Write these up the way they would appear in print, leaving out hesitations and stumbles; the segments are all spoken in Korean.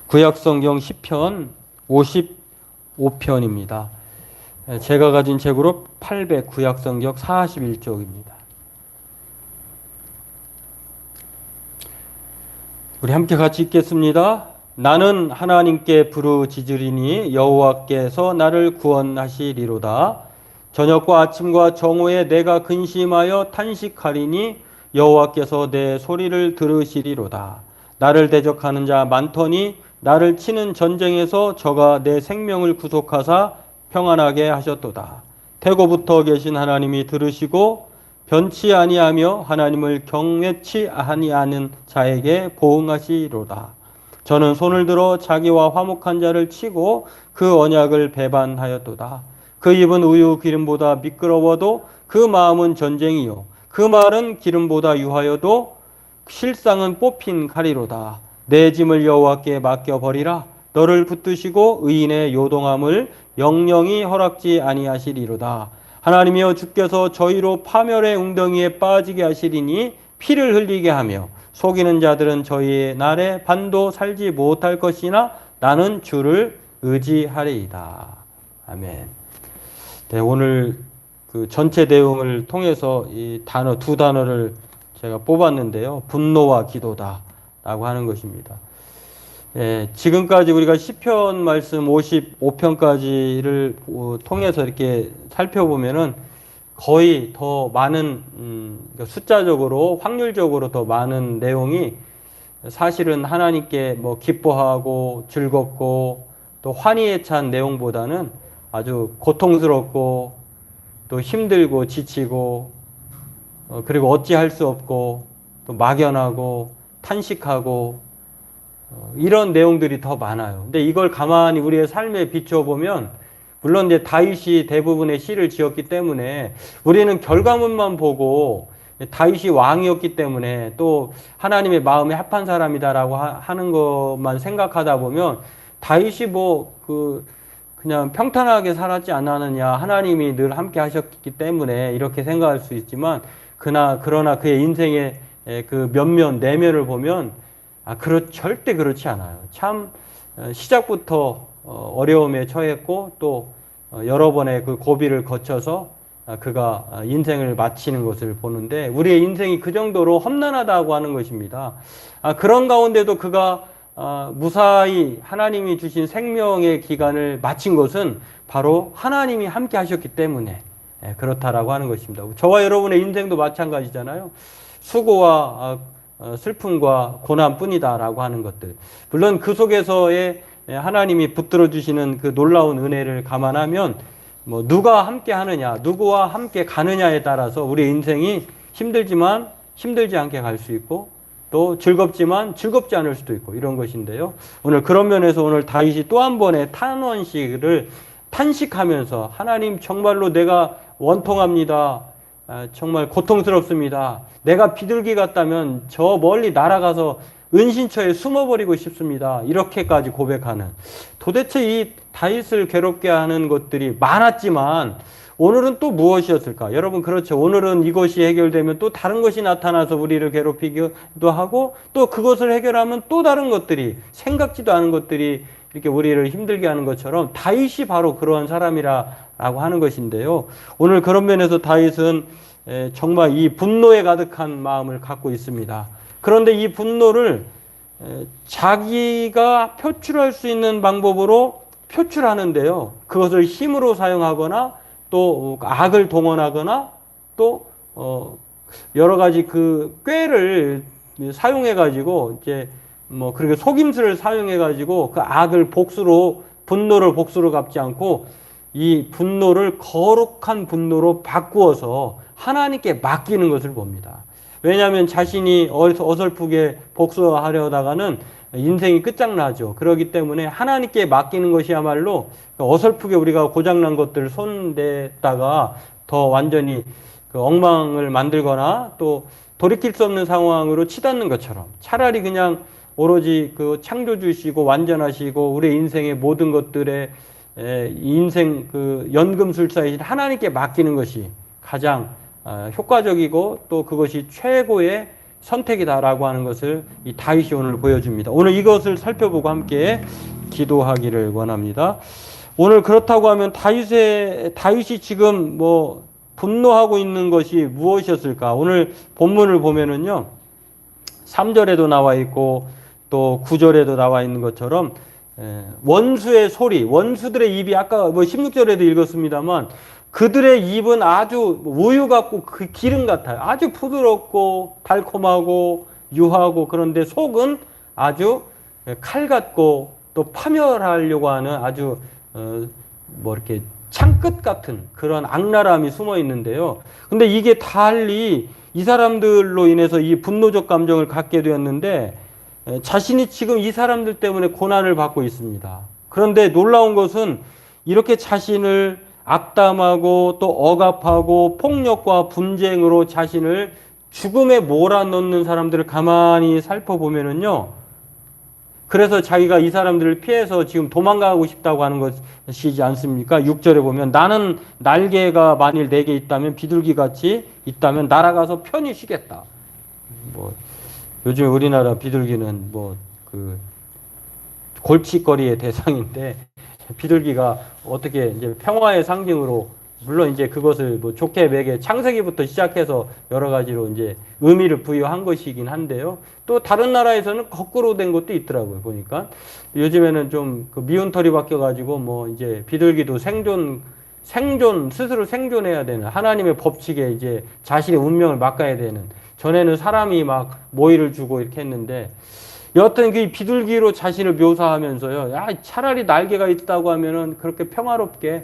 구약성경 시편 55편입니다. 제가 가진 책으로 800 구약성경 41쪽입니다. 우리 함께 같이 읽겠습니다. 나는 하나님께 부르짖으리니 여호와께서 나를 구원하시리로다. 저녁과 아침과 정오에 내가 근심하여 탄식하리니 여호와께서 내 소리를 들으시리로다. 나를 대적하는 자 많더니 나를 치는 전쟁에서 저가 내 생명을 구속하사 평안하게 하셨도다. 태고부터 계신 하나님이 들으시고 변치 아니하며 하나님을 경외치 아니하는 자에게 보응하시리로다. 저는 손을 들어 자기와 화목한 자를 치고 그 언약을 배반하였도다. 그 입은 우유 기름보다 미끄러워도 그 마음은 전쟁이요 그 말은 기름보다 유하여도 실상은 뽑힌 칼이로다. 내 짐을 여호와께 맡겨버리라. 너를 붙드시고 의인의 요동함을 영영이 허락지 아니하시리로다. 하나님이여 주께서 저희로 파멸의 웅덩이에 빠지게 하시리니 피를 흘리게 하며 속이는 자들은 저희의 날에 반도 살지 못할 것이나 나는 주를 의지하리이다. 아멘. 네, 오늘 그 전체 내용을 통해서 이 단어 두 단어를 제가 뽑았는데요. 분노와 기도다 라고 하는 것입니다. 예, 지금까지 우리가 시편 말씀 55편까지를 통해서 이렇게 살펴보면은 거의 더 많은 그러니까 숫자적으로 확률적으로 더 많은 내용이 사실은 하나님께 뭐 기뻐하고 즐겁고 또 환희에 찬 내용보다는 아주 고통스럽고 또 힘들고 지치고 그리고 어찌할 수 없고 또 막연하고 탄식하고 이런 내용들이 더 많아요. 근데 이걸 가만히 우리의 삶에 비춰보면 물론 이제 다윗이 대부분의 시를 지었기 때문에 우리는 결과물만 보고 다윗이 왕이었기 때문에 또 하나님의 마음에 합한 사람이다라고 하는 것만 생각하다 보면 다윗이 그냥 평탄하게 살았지 않았느냐, 하나님이 늘 함께 하셨기 때문에 이렇게 생각할 수 있지만 그러나 그의 인생의 그 면면 내면을 보면 절대 그렇지 않아요. 참 시작부터 어려움에 처했고 또 여러 번의 그 고비를 거쳐서 그가 인생을 마치는 것을 보는데 우리의 인생이 그 정도로 험난하다고 하는 것입니다. 그런 가운데도 그가 무사히 하나님이 주신 생명의 기간을 마친 것은 바로 하나님이 함께 하셨기 때문에 그렇다라고 하는 것입니다. 저와 여러분의 인생도 마찬가지잖아요. 수고와 슬픔과 고난뿐이다라고 하는 것들. 물론 그 속에서의 하나님이 붙들어 주시는 그 놀라운 은혜를 감안하면 누가 함께 하느냐, 누구와 함께 가느냐에 따라서 우리 인생이 힘들지만 힘들지 않게 갈 수 있고 또 즐겁지만 즐겁지 않을 수도 있고 이런 것인데요. 오늘 그런 면에서 오늘 다윗이 또 한 번의 탄원식을 탄식하면서 하나님 정말로 내가 원통합니다. 정말 고통스럽습니다. 내가 비둘기 같다면 저 멀리 날아가서 은신처에 숨어버리고 싶습니다. 이렇게까지 고백하는 도대체 이 다윗을 괴롭게 하는 것들이 많았지만 오늘은 또 무엇이었을까? 여러분 그렇죠. 오늘은 이것이 해결되면 또 다른 것이 나타나서 우리를 괴롭히기도 하고 또 그것을 해결하면 또 다른 것들이 생각지도 않은 것들이 이렇게 우리를 힘들게 하는 것처럼 다윗이 바로 그러한 사람이라고 하는 것인데요. 오늘 그런 면에서 다윗은 정말 이 분노에 가득한 마음을 갖고 있습니다. 그런데 이 분노를 자기가 표출할 수 있는 방법으로 표출하는데요. 그것을 힘으로 사용하거나 또 악을 동원하거나 또 여러 가지 그 꾀를 사용해 가지고 이제 그렇게 속임수를 사용해 가지고 그 악을 분노를 복수로 갚지 않고 이 분노를 거룩한 분노로 바꾸어서 하나님께 맡기는 것을 봅니다. 왜냐하면 자신이 어설프게 복수하려다가는 인생이 끝장나죠. 그렇기 때문에 하나님께 맡기는 것이야말로 어설프게 우리가 고장난 것들을 손대다가 더 완전히 그 엉망을 만들거나 또 돌이킬 수 없는 상황으로 치닫는 것처럼 차라리 그냥 오로지 그 창조주시고 완전하시고 우리 인생의 모든 것들의 인생 그 연금술사이신 하나님께 맡기는 것이 가장 효과적이고 또 그것이 최고의 선택이다라고 하는 것을 이 다윗이 오늘 보여줍니다. 오늘 이것을 살펴보고 함께 기도하기를 원합니다. 오늘 그렇다고 하면 다윗이 지금 뭐 분노하고 있는 것이 무엇이었을까? 오늘 본문을 보면은요, 3절에도 나와 있고 또 9절에도 나와 있는 것처럼 원수의 소리, 원수들의 입이 아까 뭐 16절에도 읽었습니다만 그들의 입은 아주 우유 같고 그 기름 같아요. 아주 부드럽고 달콤하고 유하고, 그런데 속은 아주 칼 같고 또 파멸하려고 하는 아주 뭐 이렇게 창끝 같은 그런 악랄함이 숨어 있는데요. 근데 이게 달리 이 사람들로 인해서 이 분노적 감정을 갖게 되었는데 자신이 지금 이 사람들 때문에 고난을 받고 있습니다. 그런데 놀라운 것은 이렇게 자신을 악담하고 또 억압하고 폭력과 분쟁으로 자신을 죽음에 몰아넣는 사람들을 가만히 살펴보면은요, 그래서 자기가 이 사람들을 피해서 지금 도망가고 싶다고 하는 것이지 않습니까? 6절에 보면 나는 날개가 만일 내게 있다면 비둘기같이 있다면 날아가서 편히 쉬겠다. 뭐 요즘 우리나라 비둘기는 뭐 그 골칫거리의 대상인데 비둘기가 어떻게 이제 평화의 상징으로, 물론 이제 그것을 뭐 좋게 매게 창세기부터 시작해서 여러 가지로 이제 의미를 부여한 것이긴 한데요. 또 다른 나라에서는 거꾸로 된 것도 있더라고요. 보니까 요즘에는 좀 그 미운 털이 바뀌어가지고 뭐 이제 비둘기도 스스로 생존해야 되는 하나님의 법칙에 이제 자신의 운명을 맡가야 되는, 전에는 사람이 막 모이를 주고 이렇게 했는데 여하튼 그 비둘기로 자신을 묘사하면서요, 야, 차라리 날개가 있다고 하면은 그렇게 평화롭게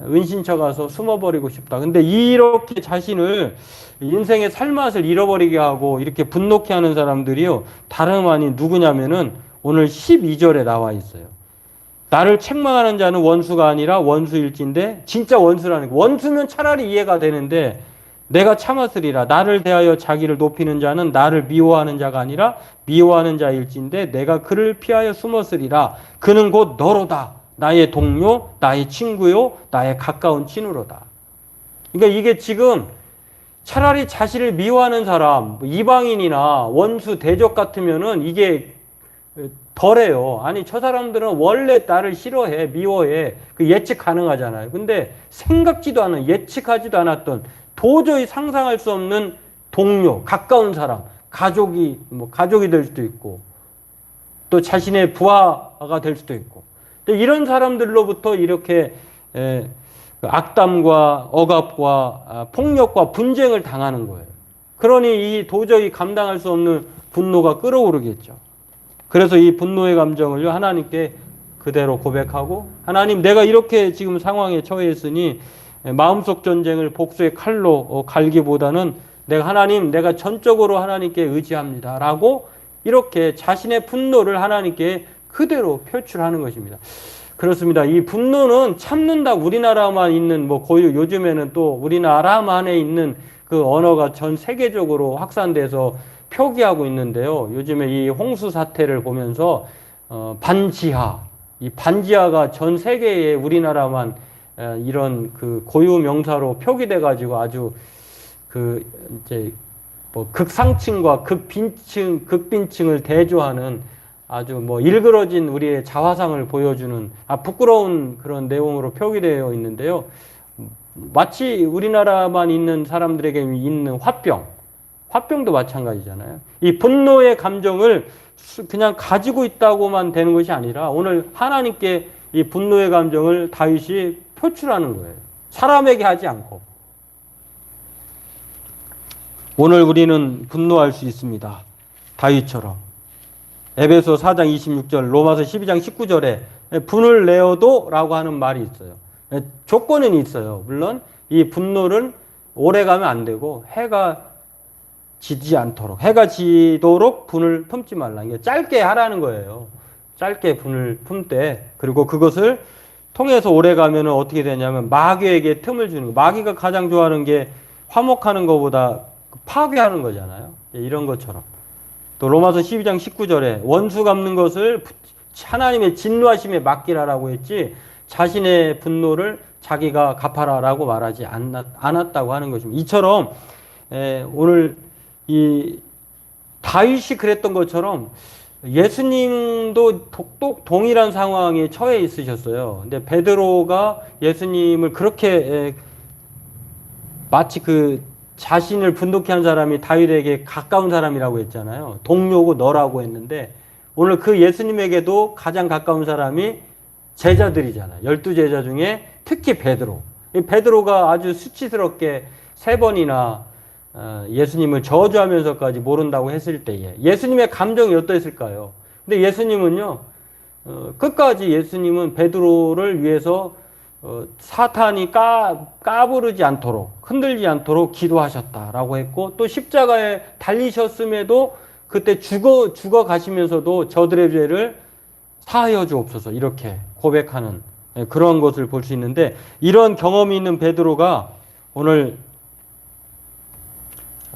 은신처 가서 숨어버리고 싶다. 근데 이렇게 자신을 인생의 살맛을 잃어버리게 하고 이렇게 분노케 하는 사람들이요, 다름 아닌 누구냐면은 오늘 12절에 나와 있어요. 나를 책망하는 자는 원수가 아니라 원수일진데, 진짜 원수라는 거. 원수면 차라리 이해가 되는데 내가 참았으리라. 나를 대하여 자기를 높이는 자는 나를 미워하는 자가 아니라 미워하는 자일진데 내가 그를 피하여 숨었으리라. 그는 곧 너로다. 나의 동료, 나의 친구요, 나의 가까운 친구로다. 그러니까 이게 지금 차라리 자신을 미워하는 사람, 이방인이나 원수, 대적 같으면은 이게 덜해요. 아니, 저 사람들은 원래 나를 싫어해, 미워해. 그 예측 가능하잖아요. 근데 생각지도 않은, 예측하지도 않았던, 도저히 상상할 수 없는 동료, 가까운 사람, 가족이 될 수도 있고, 또 자신의 부하가 될 수도 있고, 이런 사람들로부터 이렇게 악담과 억압과 폭력과 분쟁을 당하는 거예요. 그러니 이 도저히 감당할 수 없는 분노가 끓어오르겠죠. 그래서 이 분노의 감정을 하나님께 그대로 고백하고, 하나님, 내가 이렇게 지금 상황에 처해 있으니 마음속 전쟁을 복수의 칼로 갈기보다는 내가 전적으로 하나님께 의지합니다 라고 이렇게 자신의 분노를 하나님께 그대로 표출하는 것입니다. 그렇습니다. 이 분노는 참는다, 우리나라만 있는 뭐 고유, 요즘에는 또 우리나라만에 있는 그 언어가 전 세계적으로 확산돼서 표기하고 있는데요. 요즘에 이 홍수 사태를 보면서 이 반지하가 전 세계에 우리나라만 이런 그 고유 명사로 표기돼 가지고 아주 그 이제 뭐 극상층과 극빈층을 대조하는 아주 뭐 일그러진 우리의 자화상을 보여주는 부끄러운 그런 내용으로 표기되어 있는데요. 마치 우리나라만 있는 사람들에게 있는 화병도 마찬가지잖아요. 이 분노의 감정을 그냥 가지고 있다고만 되는 것이 아니라 오늘 하나님께 이 분노의 감정을 다윗이 표출하는 거예요. 사람에게 하지 않고. 오늘 우리는 분노할 수 있습니다. 다윗처럼. 에베소 4장 26절, 로마서 12장 19절에 분을 내어도 라고 하는 말이 있어요. 조건은 있어요. 물론 이 분노를 오래 가면 안 되고 해가 지도록 분을 품지 말라. 이게 짧게 하라는 거예요. 짧게 분을 품되, 그리고 그것을 통해서 오래 가면 어떻게 되냐면 마귀에게 틈을 주는 거. 마귀가 가장 좋아하는 게 화목하는 것보다 파괴하는 거잖아요. 이런 것처럼. 또 로마서 12장 19절에 원수 갚는 것을 하나님의 진노하심에 맡기라라고 했지 자신의 분노를 자기가 갚아라라고 말하지 않았다고 하는 것입니다. 이처럼 오늘 이 다윗이 그랬던 것처럼 예수님도 동일한 상황에 처해 있으셨어요. 근데 베드로가 예수님을 그렇게 마치 그 자신을 분독해 한 사람이 다윗에게 가까운 사람이라고 했잖아요. 동료고 너라고 했는데 오늘 그 예수님에게도 가장 가까운 사람이 제자들이잖아요. 12제자 중에 특히 베드로. 이 베드로가 아주 수치스럽게 3번이나 예수님을 저주하면서까지 모른다고 했을 때에 예수님의 감정이 어떠했을까요? 근데 예수님은요, 끝까지 예수님은 베드로를 위해서 사탄이 까부르지 않도록, 흔들지 않도록 기도하셨다라고 했고, 또 십자가에 달리셨음에도 그때 죽어 가시면서도 저들의 죄를 사하여 주옵소서 이렇게 고백하는 그런 것을 볼 수 있는데, 이런 경험이 있는 베드로가 오늘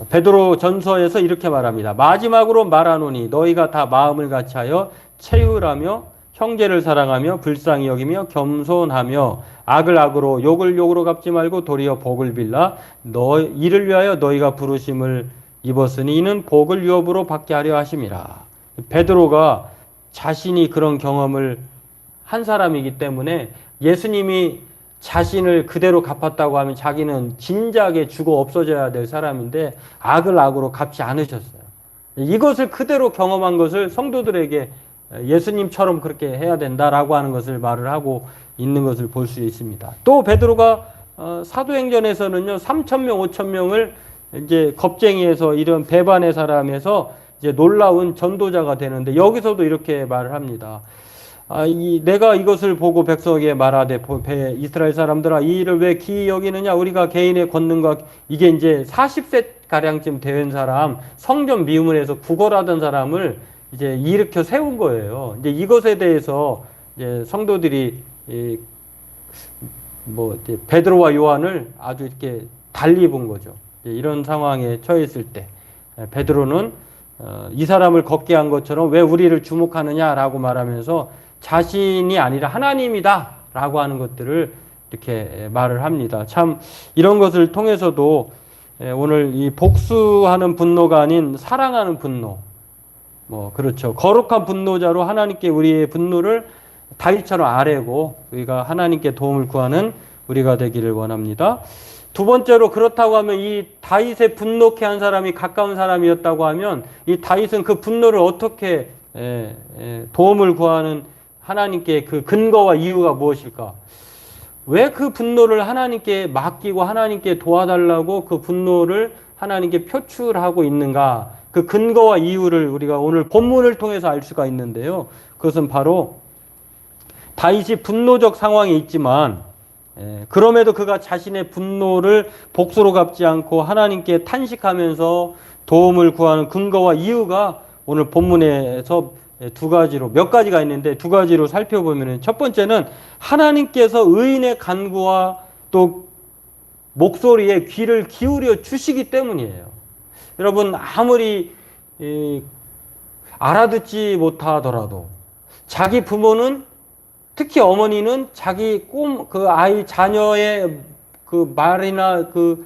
베드로 전서에서 이렇게 말합니다. 마지막으로 말하노니 너희가 다 마음을 같이하여 채우라며 형제를 사랑하며 불쌍히 여기며 겸손하며 악을 악으로 욕을 욕으로 갚지 말고 도리어 복을 빌라 이를 위하여 너희가 부르심을 입었으니 이는 복을 유업으로 받게 하려 하심이라. 베드로가 자신이 그런 경험을 한 사람이기 때문에 예수님이 자신을 그대로 갚았다고 하면 자기는 진작에 죽어 없어져야 될 사람인데 악을 악으로 갚지 않으셨어요. 이것을 그대로 경험한 것을 성도들에게 예수님처럼 그렇게 해야 된다라고 하는 것을 말을 하고 있는 것을 볼 수 있습니다. 또 베드로가 사도행전에서는요 3,000명, 5,000명을 이제 겁쟁이에서 이런 배반의 사람에서 이제 놀라운 전도자가 되는데 여기서도 이렇게 말을 합니다. 내가 이것을 보고 백성에게 말하되 이스라엘 사람들아 이 일을 왜 기이 여기느냐 우리가 개인의 권능과 이게 이제 40세 가량쯤 된 사람 성전 미문에서 구걸하던 사람을 이제 일으켜 세운 거예요. 이제 이것에 대해서 이제 성도들이 이제 베드로와 요한을 아주 이렇게 달리 본 거죠. 이런 상황에 처했을 때 베드로는 이 사람을 걷게 한 것처럼 왜 우리를 주목하느냐라고 말하면서 자신이 아니라 하나님이다 라고 하는 것들을 이렇게 말을 합니다. 참 이런 것을 통해서도 오늘 이 복수하는 분노가 아닌 사랑하는 분노, 그렇죠. 거룩한 분노자로 하나님께 우리의 분노를 다윗처럼 아뢰고 우리가 하나님께 도움을 구하는 우리가 되기를 원합니다. 두 번째로 그렇다고 하면 이 다윗의 분노케 한 사람이 가까운 사람이었다고 하면 이 다윗은 그 분노를 어떻게 도움을 구하는 하나님께 그 근거와 이유가 무엇일까? 왜 그 분노를 하나님께 맡기고 하나님께 도와달라고 그 분노를 하나님께 표출하고 있는가? 그 근거와 이유를 우리가 오늘 본문을 통해서 알 수가 있는데요. 그것은 바로 다윗이 분노적 상황에 있지만 그럼에도 그가 자신의 분노를 복수로 갚지 않고 하나님께 탄식하면서 도움을 구하는 근거와 이유가 오늘 본문에서 두 가지로 몇 가지가 있는데 두 가지로 살펴보면 첫 번째는 하나님께서 의인의 간구와 또 목소리에 귀를 기울여 주시기 때문이에요. 여러분 아무리 알아듣지 못하더라도 자기 부모는 특히 어머니는 자기 그 아이 자녀의 그 말이나 그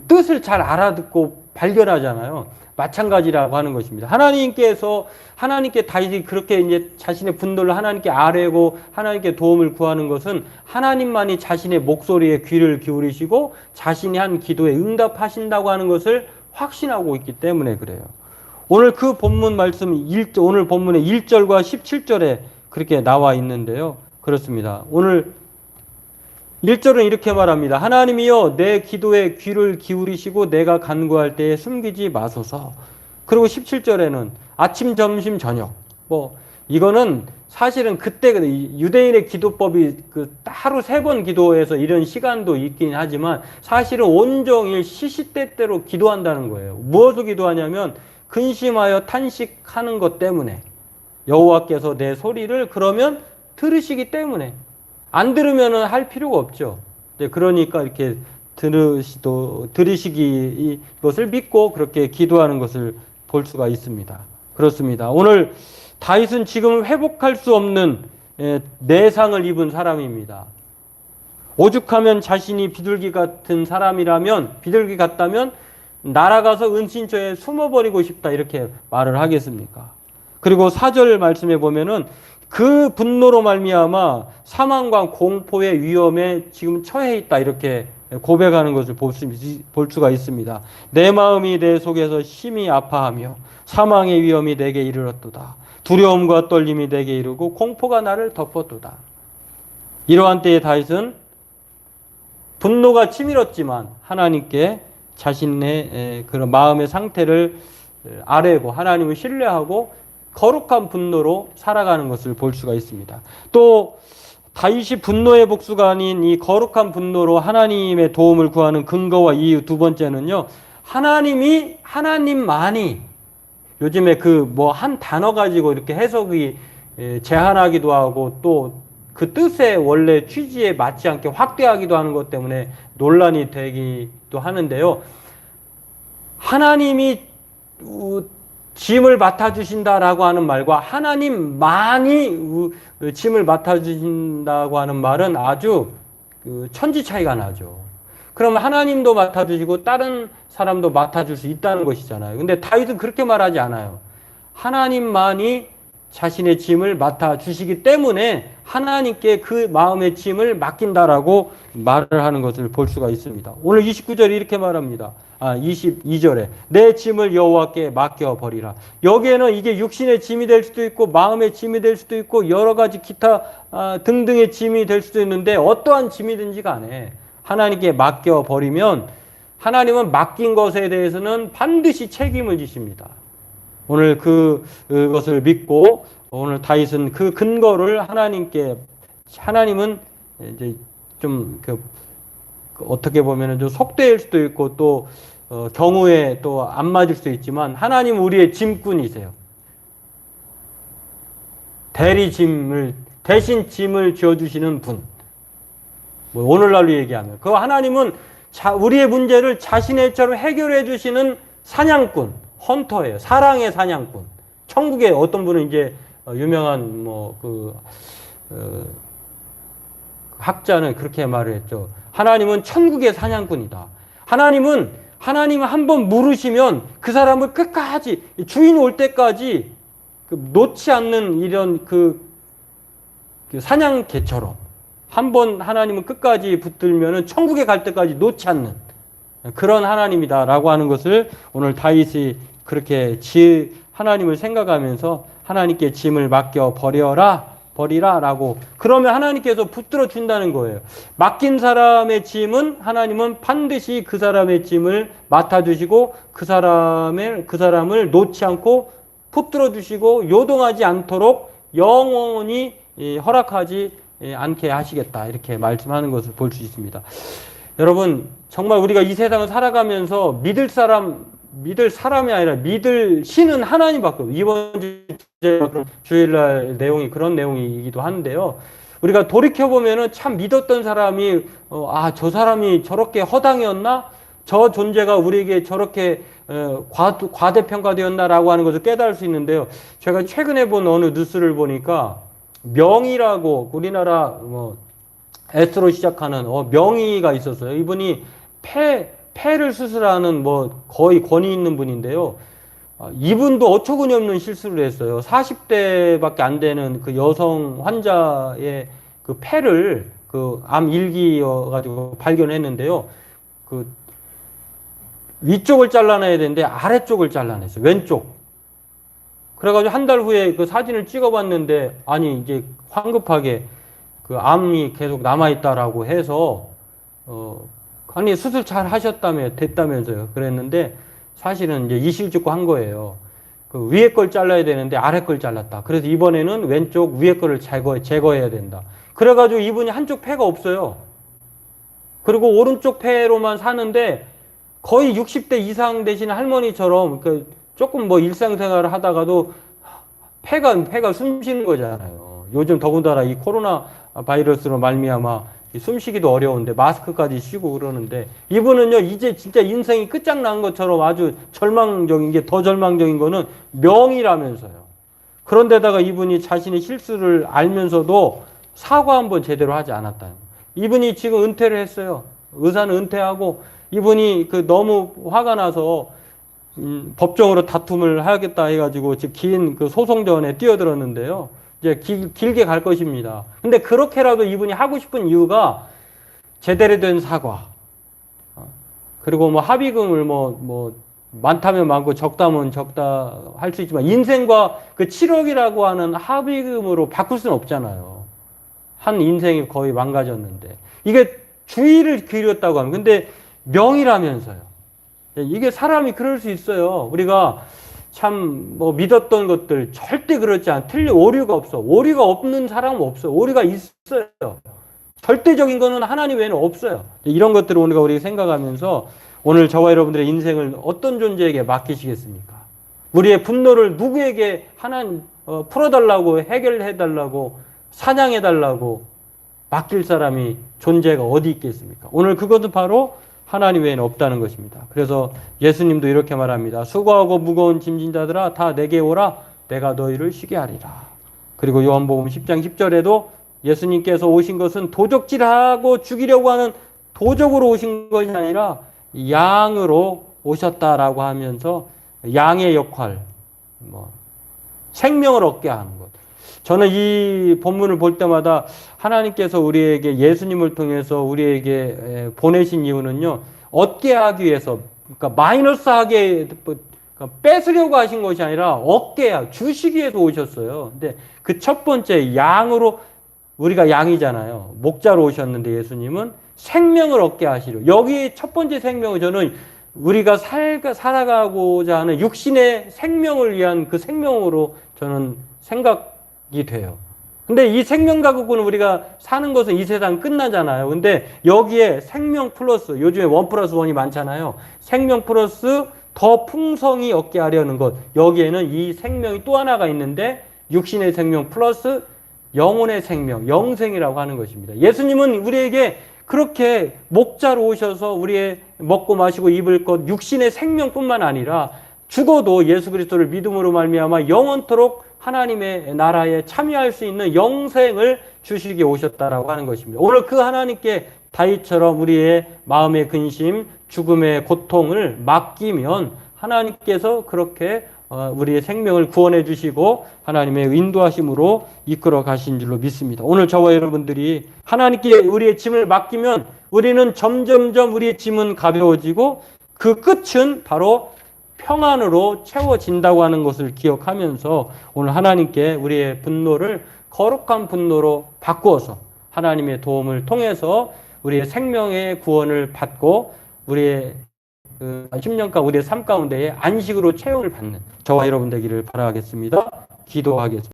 뜻을 잘 알아듣고 발견하잖아요. 마찬가지라고 하는 것입니다. 하나님께 다윗이 그렇게 이제 자신의 분노를 하나님께 아뢰고 하나님께 도움을 구하는 것은 하나님만이 자신의 목소리에 귀를 기울이시고 자신이 한 기도에 응답하신다고 하는 것을 확신하고 있기 때문에 그래요. 오늘 그 본문 말씀 오늘 본문의 1절과 17절에 그렇게 나와 있는데요. 그렇습니다. 오늘 1절은 이렇게 말합니다. 하나님이여 내 기도에 귀를 기울이시고 내가 간구할 때에 숨기지 마소서. 그리고 17절에는 아침, 점심, 저녁. 이거는 사실은 그때 유대인의 기도법이 하루 3번 기도해서 이런 시간도 있긴 하지만 사실은 온종일 시시때때로 기도한다는 거예요. 무엇을 기도하냐면 근심하여 탄식하는 것 때문에 여호와께서 내 소리를 그러면 들으시기 때문에 안 들으면 할 필요가 없죠. 그러니까 이렇게 들으시기 것을 믿고 그렇게 기도하는 것을 볼 수가 있습니다. 그렇습니다. 오늘 다윗은 지금 회복할 수 없는 내상을 입은 사람입니다. 오죽하면 자신이 비둘기 같다면 날아가서 은신처에 숨어버리고 싶다 이렇게 말을 하겠습니까? 그리고 4절 말씀에 보면은 그 분노로 말미암아 사망과 공포의 위험에 지금 처해 있다 이렇게 고백하는 것을 볼 수가 있습니다. 내 마음이 내 속에서 심히 아파하며 사망의 위험이 내게 이르렀도다. 두려움과 떨림이 내게 이르고 공포가 나를 덮었도다. 이러한 때에 다윗은 분노가 치밀었지만 하나님께 자신의 그런 마음의 상태를 아뢰고 하나님을 신뢰하고 거룩한 분노로 살아가는 것을 볼 수가 있습니다. 또 다윗이 분노의 복수가 아닌 이 거룩한 분노로 하나님의 도움을 구하는 근거와 이유 두 번째는요. 하나님만이 요즘에 그 뭐 한 단어 가지고 이렇게 해석이 제한하기도 하고 또 그 뜻의 원래 취지에 맞지 않게 확대하기도 하는 것 때문에 논란이 되기도 하는데요. 하나님이 짐을 맡아주신다라고 하는 말과 하나님만이 짐을 맡아주신다고 하는 말은 아주 천지 차이가 나죠. 그러면 하나님도 맡아주시고 다른 사람도 맡아줄 수 있다는 것이잖아요. 근데 다윗은 그렇게 말하지 않아요. 하나님만이 자신의 짐을 맡아주시기 때문에 하나님께 그 마음의 짐을 맡긴다라고 말을 하는 것을 볼 수가 있습니다. 오늘 29절에 이렇게 말합니다. 22절에 내 짐을 여호와께 맡겨버리라. 여기에는 이게 육신의 짐이 될 수도 있고 마음의 짐이 될 수도 있고 여러 가지 기타 등등의 짐이 될 수도 있는데 어떠한 짐이든지 간에 하나님께 맡겨버리면 하나님은 맡긴 것에 대해서는 반드시 책임을 지십니다. 오늘 그것을 믿고 오늘 다윗은 그 근거를 하나님은 이제 좀 어떻게 보면은 좀 속되일 수도 있고 또 경우에 또 안 맞을 수도 있지만 하나님은 우리의 짐꾼이세요. 대신 짐을 지어주시는 분. 뭐 오늘날로 얘기하면 그 하나님은 우리의 문제를 자신의 일처럼 해결해 주시는 사냥꾼, 헌터예요. 사랑의 사냥꾼. 천국에 어떤 분은 이제 유명한 학자는 그렇게 말을 했죠. 하나님은 천국의 사냥꾼이다. 하나님은 한번 물으시면 그 사람을 끝까지 주인 올 때까지 놓지 않는 이런 그 사냥개처럼 한번 하나님은 끝까지 붙들면은 천국에 갈 때까지 놓지 않는 그런 하나님이다라고 하는 것을 오늘 다윗이 그렇게 하나님을 생각하면서 하나님께 짐을 맡겨 버리라라고 그러면 하나님께서 붙들어 준다는 거예요. 맡긴 사람의 짐은 하나님은 반드시 그 사람의 짐을 맡아주시고 그 사람을 놓지 않고 붙들어 주시고 요동하지 않도록 영원히 허락하지 않게 하시겠다 이렇게 말씀하는 것을 볼 수 있습니다. 여러분 정말 우리가 이 세상을 살아가면서 믿을 사람이 아니라 믿을 신은 하나님밖에 없어요. 이번 주일날 내용이 그런 내용이기도 한데요. 우리가 돌이켜보면은 참 믿었던 사람이 저 사람이 저렇게 허당이었나? 저 존재가 우리에게 저렇게 과대평가되었나라고 하는 것을 깨달을 수 있는데요. 제가 최근에 본 어느 뉴스를 보니까 명의라고 우리나라 S로 시작하는 명의가 있었어요. 이분이 폐를 수술하는 거의 권위 있는 분인데요. 이분도 어처구니 없는 실수를 했어요. 40대밖에 안 되는 그 여성 환자의 그 폐를 암 1기여 가지고 발견했는데요. 위쪽을 잘라내야 되는데 아래쪽을 잘라냈어요. 왼쪽. 그래가지고 한 달 후에 그 사진을 찍어봤는데 이제 황급하게 그 암이 계속 남아있다라고 해서 수술 잘 됐다면서요. 그랬는데 사실은 이제 이실직고 한 거예요. 그 위에 걸 잘라야 되는데 아래 걸 잘랐다. 그래서 이번에는 왼쪽 위에 거를 제거해야 된다. 그래가지고 이분이 한쪽 폐가 없어요. 그리고 오른쪽 폐로만 사는데 거의 60대 이상 되신 할머니처럼 조금 일상생활을 하다가도 폐가 숨 쉬는 거잖아요. 요즘 더군다나 이 코로나 바이러스로 말미암아 숨쉬기도 어려운데 마스크까지 쓰고 그러는데 이분은요 이제 진짜 인생이 끝장난 것처럼 아주 절망적인 게 더 절망적인 거는 명의라면서요. 그런데다가 이분이 자신의 실수를 알면서도 사과 한번 제대로 하지 않았다는 거예요. 이분이 지금 은퇴를 했어요. 의사는 은퇴하고 이분이 그 너무 화가 나서 법정으로 다툼을 하겠다 해가지고 긴 그 소송전에 뛰어들었는데요. 이제 길게 갈 것입니다. 근데 그렇게라도 이분이 하고 싶은 이유가 제대로 된 사과, 그리고 뭐 합의금을 뭐 많다면 많고 적다면 적다 할 수 있지만 인생과 그 7억이라고 하는 합의금으로 바꿀 수는 없잖아요. 한 인생이 거의 망가졌는데 이게 주의를 기울였다고 하면 근데 명의라면서요. 이게 사람이 그럴 수 있어요. 우리가 참 뭐 믿었던 것들 절대 그렇지 않아. 오류가 없어. 오류가 없는 사람은 없어요. 오류가 있어요. 절대적인 거는 하나님 외에는 없어요. 이런 것들을 우리가 생각하면서 오늘 저와 여러분들의 인생을 어떤 존재에게 맡기시겠습니까? 우리의 분노를 누구에게 하나님 풀어달라고 해결해달라고 사냥해달라고 맡길 사람이 존재가 어디 있겠습니까? 오늘 그것은 바로 하나님 외에는 없다는 것입니다. 그래서 예수님도 이렇게 말합니다. 수고하고 무거운 짐진 자들아 다 내게 오라 내가 너희를 쉬게 하리라. 그리고 요한복음 10장 10절에도 예수님께서 오신 것은 도적질하고 죽이려고 하는 도적으로 오신 것이 아니라 양으로 오셨다라고 하면서 양의 역할, 생명을 얻게 하는 것. 저는 이 본문을 볼 때마다 하나님께서 우리에게 예수님을 통해서 우리에게 보내신 이유는요, 얻게 하기 위해서, 그러니까 마이너스하게 그러니까 뺏으려고 하신 것이 아니라 얻게 주시기 위해서 오셨어요. 근데 그 첫 번째 양으로 우리가 양이잖아요. 목자로 오셨는데 예수님은 생명을 얻게 하시려. 여기 첫 번째 생명은 저는 우리가 살아가고자 하는 육신의 생명을 위한 그 생명으로 저는 생각이 돼요. 근데 이 생명 가지고는 우리가 사는 것은 이 세상 끝나잖아요. 근데 여기에 생명 플러스, 요즘에 1+1이 많잖아요. 생명 플러스 더 풍성히 얻게 하려는 것. 여기에는 이 생명이 또 하나가 있는데 육신의 생명 플러스 영혼의 생명, 영생이라고 하는 것입니다. 예수님은 우리에게 그렇게 목자로 오셔서 우리의 먹고 마시고 입을 것 육신의 생명뿐만 아니라 죽어도 예수 그리스도를 믿음으로 말미암아 영원토록 하나님의 나라에 참여할 수 있는 영생을 주시기 오셨다라고 하는 것입니다. 오늘 그 하나님께 다윗처럼 우리의 마음의 근심, 죽음의 고통을 맡기면 하나님께서 그렇게 우리의 생명을 구원해 주시고 하나님의 인도하심으로 이끌어 가신 줄로 믿습니다. 오늘 저와 여러분들이 하나님께 우리의 짐을 맡기면 우리는 점점점 우리의 짐은 가벼워지고 그 끝은 바로 평안으로 채워진다고 하는 것을 기억하면서 오늘 하나님께 우리의 분노를 거룩한 분노로 바꾸어서 하나님의 도움을 통해서 우리의 생명의 구원을 받고 우리의 10년간 우리의 삶 가운데에 안식으로 채용을 받는 저와 여러분 되기를 바라겠습니다. 기도하겠습니다.